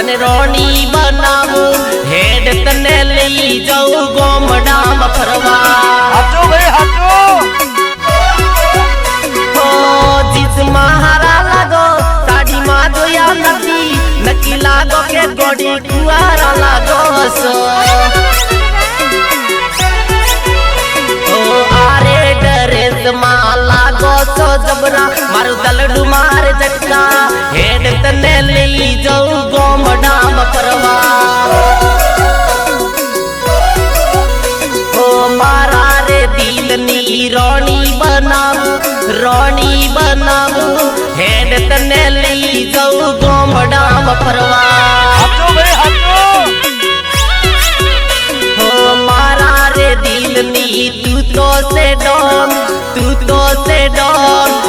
तने रोनी बनावू हेड तने लई जाऊ गोमड़ा में फरवा हाचो भाई हाचो हो जिस महारा लागो साड़ी मा जोया नदी नकी लागो के गोड़ी कुआरा लागो सो ओ आरे ड्रेस मा लागो सो जबरा मारू दलडू मार झटका हेड तने लई जाऊ गोमड़ा में फरवा ओ मारा रे दिल नी रोनी बनावू हेड तने लई जाऊ गोमड़ा में फरवा हाचो भाई हाचो हो मारा रे दिल नी तू तो से डोन